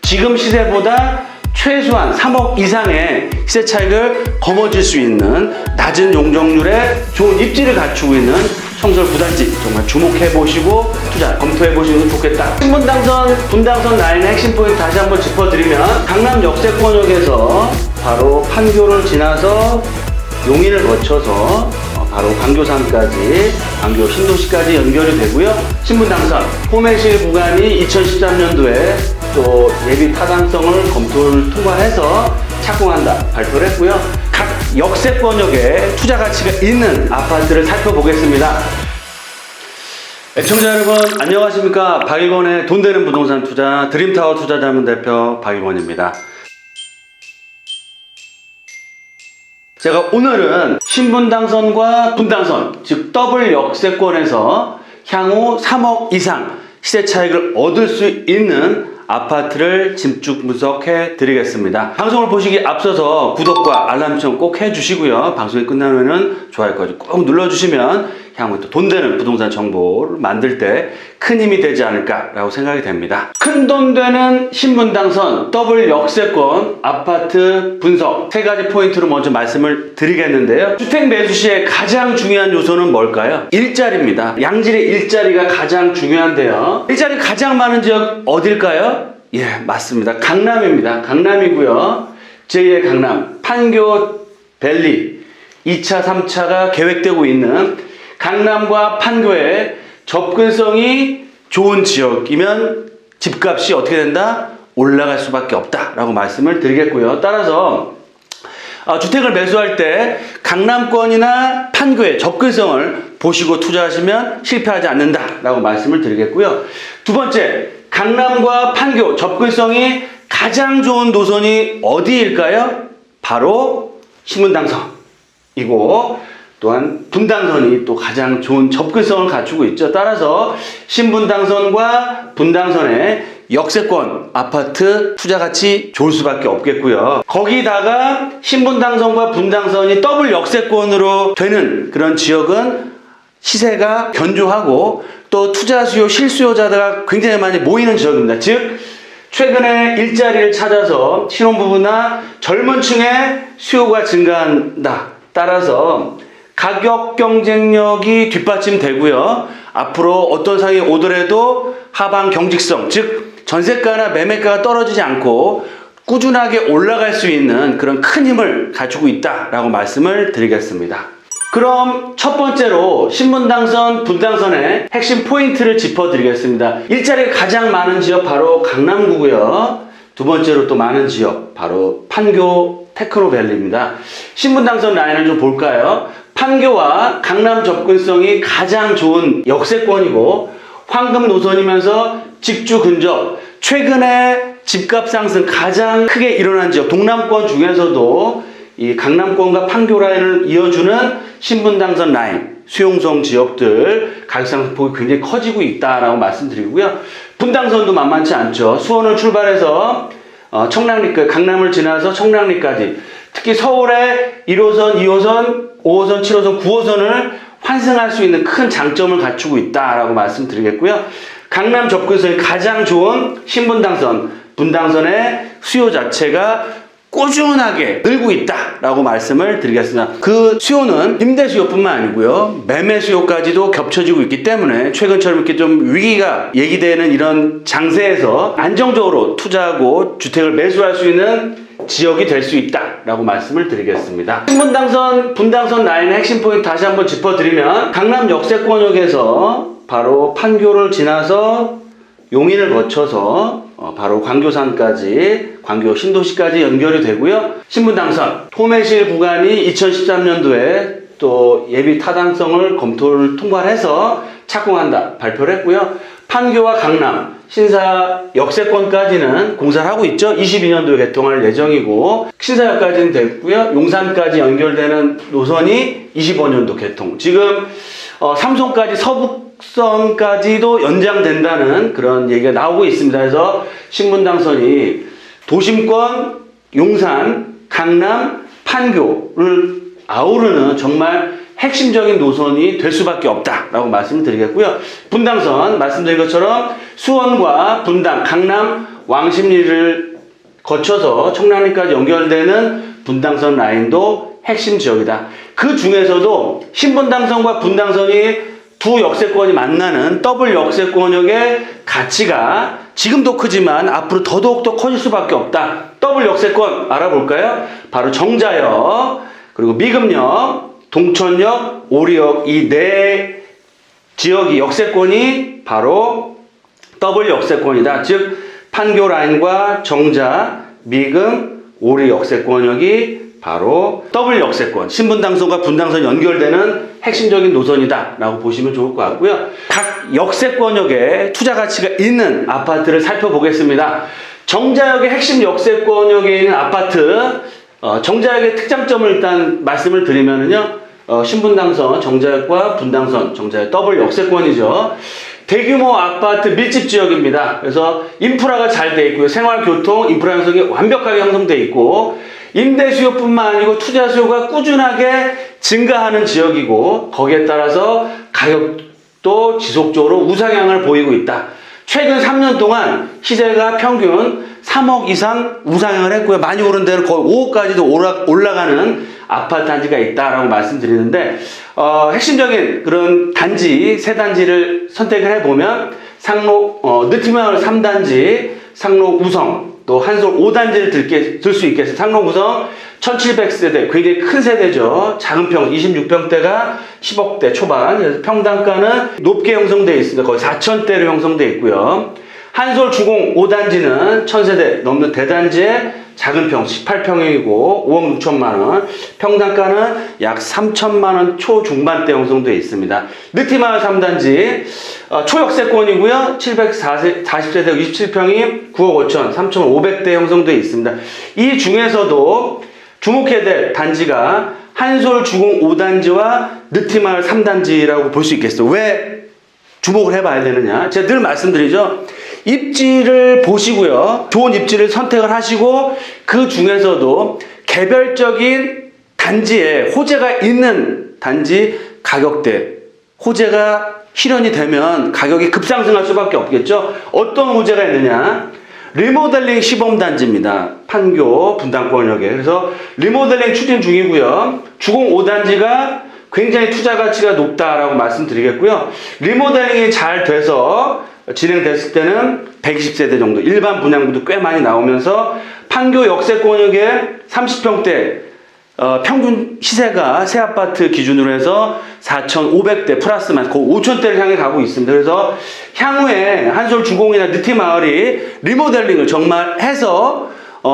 지금 시세보다 최소한 3억 이상의 시세 차익을 거머쥘 수 있는 낮은 용적률에 좋은 입지를 갖추고 있는 청설 부단지 정말 주목해 보시고 투자 검토해 보시는 게 좋겠다. 신분당선, 분당선 라인의 핵심 포인트 다시 한번 짚어드리면 강남 역세권역에서 바로 판교를 지나서 용인을 거쳐서 바로 광교산까지, 광교 신도시까지 연결이 되고요. 신분당선, 포매실 구간이 2013년도에 또 예비 타당성을 검토를 통과해서 착공한다 발표를 했고요. 각 역세권역에 투자 가치가 있는 아파트를 살펴보겠습니다. 애청자 여러분 안녕하십니까. 박일권의 돈 되는 부동산 투자 드림타워 투자자문 대표 박일권입니다. 제가 오늘은 신분당선과 분당선, 즉 더블 역세권에서 향후 3억 이상 시세 차익을 얻을 수 있는 아파트를 집중 분석해 드리겠습니다. 방송을 보시기 앞서서 구독과 알람 설정 꼭 해주시고요. 방송이 끝나면은 좋아요까지 꼭 눌러주시면 향후 또 돈 되는 부동산 정보를 만들 때 큰 힘이 되지 않을까라고 생각이 됩니다. 큰 돈 되는 신분당선 더블 역세권 아파트 분석 세 가지 포인트로 먼저 말씀을 드리겠는데요. 주택 매수 시에 가장 중요한 요소는 뭘까요? 일자리입니다. 양질의 일자리가 가장 중요한데요. 일자리 가장 많은 지역 어딜까요? 예, 맞습니다. 강남입니다. 강남이고요. 제2의 강남, 판교 밸리 2차, 3차가 계획되고 있는 강남과 판교의 접근성이 좋은 지역이면 집값이 어떻게 된다? 올라갈 수밖에 없다라고 말씀을 드리겠고요. 따라서 주택을 매수할 때 강남권이나 판교의 접근성을 보시고 투자하시면 실패하지 않는다라고 말씀을 드리겠고요. 두 번째, 강남과 판교 접근성이 가장 좋은 노선이 어디일까요? 바로 신분당선이고 또한 분당선이 또 가장 좋은 접근성을 갖추고 있죠. 따라서 신분당선과 분당선의 역세권 아파트 투자 가치 좋을 수밖에 없겠고요. 거기다가 신분당선과 분당선이 더블 역세권으로 되는 그런 지역은 시세가 견조하고 또 투자 수요, 실수요자가 굉장히 많이 모이는 지역입니다. 즉 최근에 일자리를 찾아서 신혼부부나 젊은 층의 수요가 증가한다. 따라서 가격 경쟁력이 뒷받침되고요. 앞으로 어떤 상황이 오더라도 하방 경직성, 즉 전세가나 매매가가 떨어지지 않고 꾸준하게 올라갈 수 있는 그런 큰 힘을 갖추고 있다라고 말씀을 드리겠습니다. 그럼 첫 번째로 신분당선, 분당선의 핵심 포인트를 짚어드리겠습니다. 일자리가 가장 많은 지역 바로 강남구고요. 두 번째로 또 많은 지역 바로 판교 테크노밸리입니다. 신분당선 라인을 좀 볼까요? 판교와 강남 접근성이 가장 좋은 역세권이고 황금 노선이면서 직주 근접, 최근에 집값 상승 가장 크게 일어난 지역 동남권 중에서도 이 강남권과 판교 라인을 이어주는 신분당선 라인 수용성 지역들 가격 상승폭이 굉장히 커지고 있다라고 말씀드리고요. 분당선도 만만치 않죠. 수원을 출발해서 청량리까지, 강남을 지나서 청량리까지, 특히 서울의 1호선, 2호선, 5호선, 7호선, 9호선을 환승할 수 있는 큰 장점을 갖추고 있다라고 말씀드리겠고요. 강남 접근성이 가장 좋은 신분당선, 분당선의 수요 자체가 꾸준하게 늘고 있다라고 말씀을 드리겠습니다. 그 수요는 임대 수요뿐만 아니고요. 매매 수요까지도 겹쳐지고 있기 때문에 최근처럼 이렇게 좀 위기가 얘기되는 이런 장세에서 안정적으로 투자하고 주택을 매수할 수 있는 지역이 될 수 있다라고 말씀을 드리겠습니다. 신분당선, 분당선 라인의 핵심 포인트 다시 한번 짚어드리면 강남 역세권역에서 바로 판교를 지나서 용인을 거쳐서 바로 광교산까지, 광교 신도시까지 연결이 되고요. 신분당선, 포매실 구간이 2013년도에 또 예비 타당성을 검토를 통과해서 착공한다 발표를 했고요. 판교와 강남, 신사 역세권까지는 공사를 하고 있죠. 22년도에 개통할 예정이고 신사역까지는 됐고요. 용산까지 연결되는 노선이 25년도 개통. 지금 삼성까지 서북선까지도 연장된다는 그런 얘기가 나오고 있습니다. 그래서 신분당선이 도심권, 용산, 강남, 판교를 아우르는 정말 핵심적인 노선이 될 수밖에 없다라고 말씀드리겠고요. 분당선 말씀드린 것처럼 수원과 분당, 강남 왕십리를 거쳐서 청량리까지 연결되는 분당선 라인도 핵심 지역이다. 그 중에서도 신분당선과 분당선이 두 역세권이 만나는 더블 역세권역의 가치가 지금도 크지만 앞으로 더더욱더 커질 수밖에 없다. 더블 역세권 알아볼까요? 바로 정자역, 그리고 미금역, 동천역, 오리역 이 네 지역이 역세권이 바로 더블 역세권이다. 즉 판교 라인과 정자, 미금, 오리 역세권역이 바로 더블 역세권, 신분당선과 분당선 연결되는 핵심적인 노선이다 라고 보시면 좋을 것 같고요. 각 역세권역에 투자 가치가 있는 아파트를 살펴보겠습니다. 정자역의 핵심 역세권역에 있는 아파트, 정자역의 특장점을 일단 말씀을 드리면은요, 신분당선, 정자역과 분당선, 정자역 더블 역세권이죠. 대규모 아파트 밀집 지역입니다. 그래서 인프라가 잘 돼 있고요. 생활교통, 인프라 형성이 완벽하게 형성돼 있고, 임대 수요뿐만 아니고 투자 수요가 꾸준하게 증가하는 지역이고, 거기에 따라서 가격도 지속적으로 우상향을 보이고 있다. 최근 3년 동안 시세가 평균 3억 이상 우상향을 했고요. 많이 오른 데는 거의 5억까지도 올라가는 아파트 단지가 있다라고 말씀드리는데, 핵심적인 그런 단지, 세 단지를 선택을 해보면, 상로, 느티마을 3단지, 상로 우성, 또 한솔 5단지를 들 수 있겠어요. 상로 우성 1700세대, 굉장히 큰 세대죠. 작은 평, 26평대가 10억대 초반, 그래서 평당가는 높게 형성되어 있습니다. 거의 4천대로 형성되어 있고요. 한솔 주공 5단지는 1000세대 넘는 대단지에 작은 평 18평형이고 5억 6천만원, 평당가는 약 3천만원 초중반대 형성되어 있습니다. 느티마을 3단지 초역세권이고요. 740세대 27평이 9억 5천, 3,500대 형성되어 있습니다. 이 중에서도 주목해야 될 단지가 한솔 주공 5단지와 느티마을 3단지라고 볼 수 있겠어요. 왜 주목을 해봐야 되느냐? 제가 늘 말씀드리죠. 입지를 보시고요. 좋은 입지를 선택을 하시고, 그 중에서도 개별적인 단지에 호재가 있는 단지 가격대, 호재가 실현이 되면 가격이 급상승할 수밖에 없겠죠. 어떤 호재가 있느냐? 리모델링 시범단지입니다. 판교 분당권역에. 그래서 리모델링 추진 중이고요. 주공 5단지가 굉장히 투자 가치가 높다라고 말씀드리겠고요. 리모델링이 잘 돼서 진행됐을 때는 120세대 정도, 일반 분양분도 꽤 많이 나오면서 판교 역세권역에 30평대 평균 시세가 새 아파트 기준으로 해서 4,500대 플러스만 거의 5,000대를 향해 가고 있습니다. 그래서 향후에 한솔 주공이나 느티마을이 리모델링을 정말 해서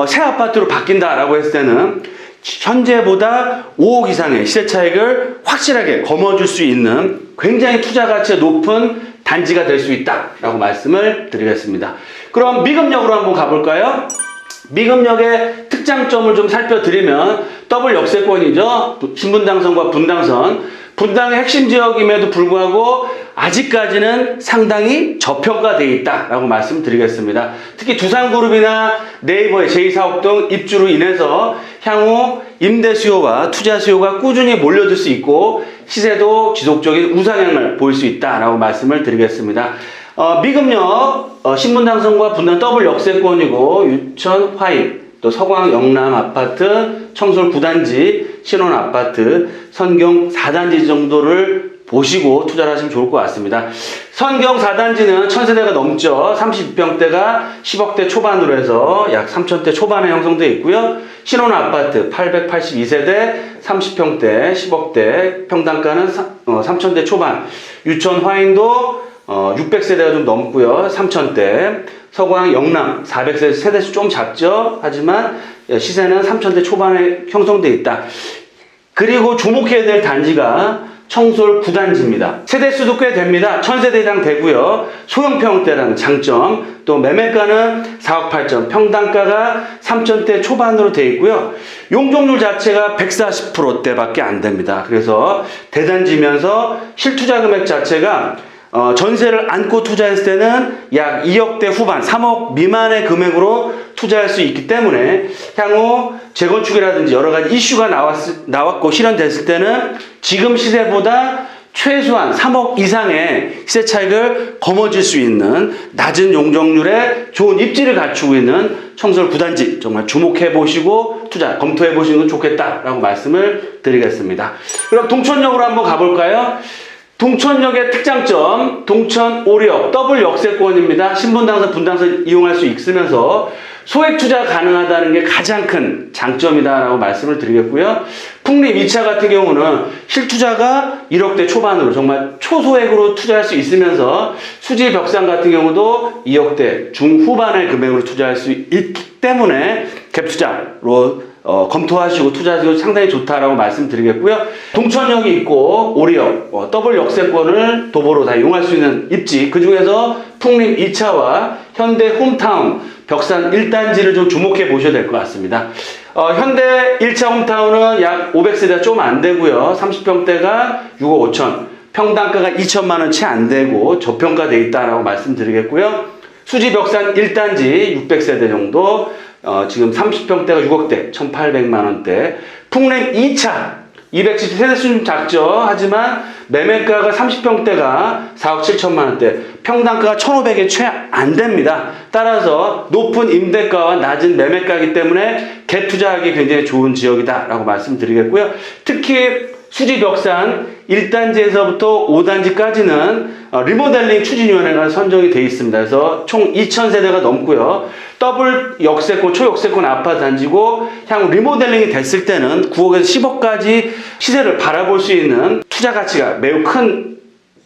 새 아파트로 바뀐다라고 했을 때는 현재보다 5억 이상의 시세 차익을 확실하게 거머쥘 수 있는 굉장히 투자 가치가 높은 단지가 될 수 있다라고 말씀을 드리겠습니다. 그럼 미금역으로 한번 가볼까요? 미금역의 특장점을 좀 살펴드리면 더블 역세권이죠. 신분당선과 분당선. 분당의 핵심 지역임에도 불구하고 아직까지는 상당히 저평가되어 있다라고 말씀드리겠습니다. 특히 두산그룹이나 네이버의 제2사업 등 입주로 인해서 향후 임대 수요와 투자 수요가 꾸준히 몰려들 수 있고 시세도 지속적인 우상향을 보일 수 있다라고 말씀을 드리겠습니다. 미금역 신분당선과 분당 더블 역세권이고 유천 화인, 또 서광 영남 아파트, 청솔 9단지, 신원 아파트, 선경 4단지 정도를 보시고 투자를 하시면 좋을 것 같습니다. 선경 4단지는 1000세대가 넘죠. 32평대가 10억대 초반으로 해서 약 3000대 초반에 형성되어 있고요. 신원 아파트 882세대 30평대 10억대, 평당가는 3000대 초반. 유천 화인도 600세대가 좀 넘고요. 3000대. 서광 영남 400세대, 세대수 좀 작죠. 하지만 시세는 3000대 초반에 형성되어 있다. 그리고 주목해야 될 단지가 청솔 9단지입니다. 세대수도 꽤 됩니다. 1000세대당 되고요. 소형평대라는 장점, 또 매매가는 4억 8천, 평당가가 3000대 초반으로 되어 있고요. 용적률 자체가 140%대밖에 안 됩니다. 그래서 대단지면서 실투자 금액 자체가 전세를 안고 투자했을 때는 약 2억대 후반, 3억 미만의 금액으로 투자할 수 있기 때문에 향후 재건축이라든지 여러 가지 이슈가 나왔고 실현됐을 때는 지금 시세보다 최소한 3억 이상의 시세 차익을 거머쥘 수 있는 낮은 용적률에 좋은 입지를 갖추고 있는 청설 9단지 정말 주목해 보시고 투자 검토해 보시는 건 좋겠다라고 말씀을 드리겠습니다. 그럼 동천역으로 한번 가볼까요? 동천역의 특장점, 동천 오리역 더블 역세권입니다. 신분당선, 분당선 이용할 수 있으면서 소액 투자 가능하다는 게 가장 큰 장점이다라고 말씀을 드리겠고요. 풍림 2차 같은 경우는 실투자가 1억대 초반으로 정말 초소액으로 투자할 수 있으면서 수지 벽산 같은 경우도 2억대 중후반의 금액으로 투자할 수 있기 때문에 갭투자로 검토하시고 투자하시고 상당히 좋다라고 말씀드리겠고요. 동천역이 있고 오리역, 더블 역세권을 도보로 다 이용할 수 있는 입지, 그 중에서 풍림 2차와 현대 홈타운 벽산 1단지를 좀 주목해 보셔야 될 것 같습니다. 현대 1차 홈타운은 약 500세대가 좀 안 되고요. 30평대가 6억 5천, 평당가가 2천만 원 채 안 되고 저평가되어 있다라고 말씀드리겠고요. 수지 벽산 1단지 600세대 정도, 지금 30평대가 6억대, 1,800만 원대. 풍림 2차 270세대 수준 작죠. 하지만 매매가가 30평대가 4억 7천만 원대, 평당가가 1,500에 채 안 됩니다. 따라서 높은 임대가와 낮은 매매가이기 때문에 갭 투자하기 굉장히 좋은 지역이다라고 말씀드리겠고요. 특히 수지 벽산 1단지에서부터 5단지까지는 리모델링 추진위원회가 선정이 되어 있습니다. 그래서 총 2,000세대가 넘고요. 더블 역세권, 초역세권 아파트 단지고 향후 리모델링이 됐을 때는 9억에서 10억까지 시세를 바라볼 수 있는 투자 가치가 매우 큰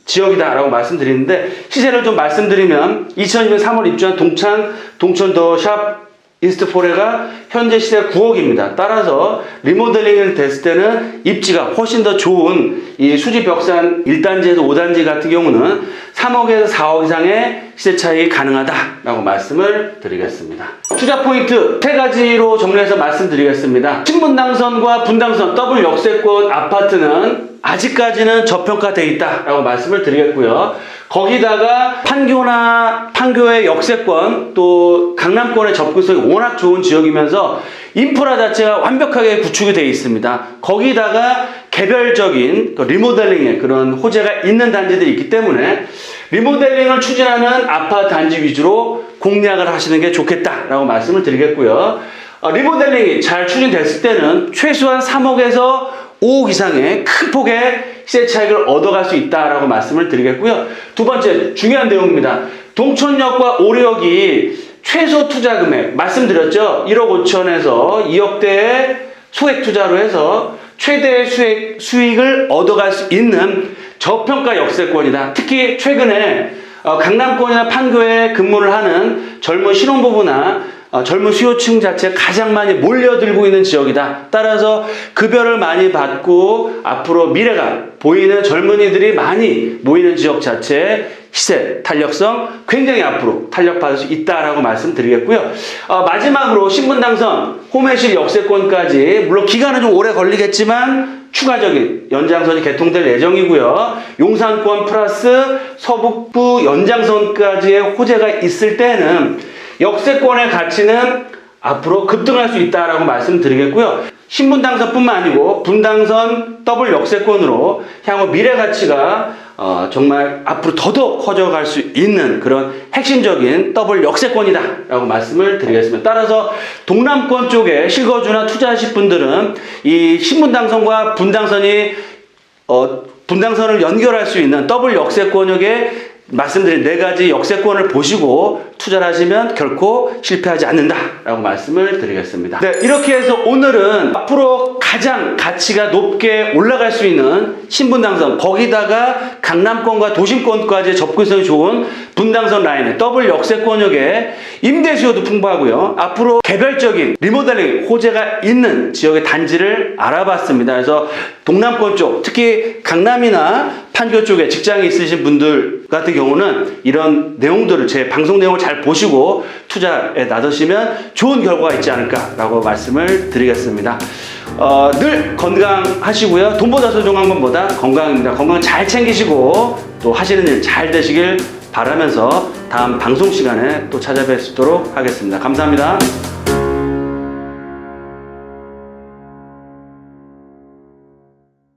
지역이다라고 말씀드리는데, 시세를 좀 말씀드리면 2020년 3월 입주한 동천 더샵 이스트포레가 현재 시세가 9억입니다. 따라서 리모델링을 됐을 때는 입지가 훨씬 더 좋은 이 수지 벽산 1단지에서 5단지 같은 경우는 3억에서 4억 이상의 시세 차익이 가능하다라고 말씀을 드리겠습니다. 투자 포인트 3가지로 정리해서 말씀드리겠습니다. 신분당선과 분당선 더블 역세권 아파트는 아직까지는 저평가되어 있다라고 말씀을 드리겠고요. 거기다가 판교의 역세권, 또 강남권의 접근성이 워낙 좋은 지역이면서 인프라 자체가 완벽하게 구축이 되어 있습니다. 거기다가 개별적인 리모델링의 그런 호재가 있는 단지들이 있기 때문에 리모델링을 추진하는 아파트 단지 위주로 공략을 하시는 게 좋겠다라고 말씀을 드리겠고요. 리모델링이 잘 추진됐을 때는 최소한 3억에서 5억 이상의 큰 폭의 시세 차익을 얻어갈 수 있다라고 말씀을 드리겠고요. 두 번째 중요한 내용입니다. 동천역과 오리역이 최소 투자 금액 말씀드렸죠. 1억 5천에서 2억대의 소액 투자로 해서 최대의 수익을 얻어갈 수 있는 저평가 역세권이다. 특히 최근에 강남권이나 판교에 근무를 하는 젊은 신혼부부나 젊은 수요층 자체가 가장 많이 몰려들고 있는 지역이다. 따라서 급여를 많이 받고 앞으로 미래가 보이는 젊은이들이 많이 모이는 지역 자체의 시세 탄력성 굉장히 앞으로 탄력받을 수 있다라고 말씀드리겠고요. 마지막으로 신분당선 홈해실 역세권까지, 물론 기간은 좀 오래 걸리겠지만 추가적인 연장선이 개통될 예정이고요. 용산권 플러스 서북부 연장선까지의 호재가 있을 때는 역세권의 가치는 앞으로 급등할 수 있다라고 말씀드리겠고요. 신분당선뿐만 아니고 분당선 더블 역세권으로 향후 미래 가치가 정말 앞으로 더더욱 커져갈 수 있는 그런 핵심적인 더블 역세권이다라고 말씀을 드리겠습니다. 따라서 동남권 쪽에 실거주나 투자하실 분들은 이 신분당선과 분당선을 연결할 수 있는 더블 역세권역에 말씀드린 4가지 역세권을 보시고 투자를 하시면 결코 실패하지 않는다라고 말씀을 드리겠습니다. 네, 이렇게 해서 오늘은 앞으로 가장 가치가 높게 올라갈 수 있는 신분당선, 거기다가 강남권과 도심권까지 접근성이 좋은 분당선 라인의 더블 역세권역에 임대 수요도 풍부하고요. 앞으로 개별적인 리모델링 호재가 있는 지역의 단지를 알아봤습니다. 그래서 동남권 쪽, 특히 강남이나 판교 쪽에 직장이 있으신 분들 같은 경우는 이런 내용들을, 제 방송 내용을 잘 보시고 투자에 나서시면 좋은 결과가 있지 않을까라고 말씀을 드리겠습니다. 늘 건강하시고요. 돈보다 소중한 것보다 건강입니다. 건강 잘 챙기시고 또 하시는 일 잘 되시길 바라면서 다음 방송 시간에 또 찾아뵙도록 하겠습니다. 감사합니다.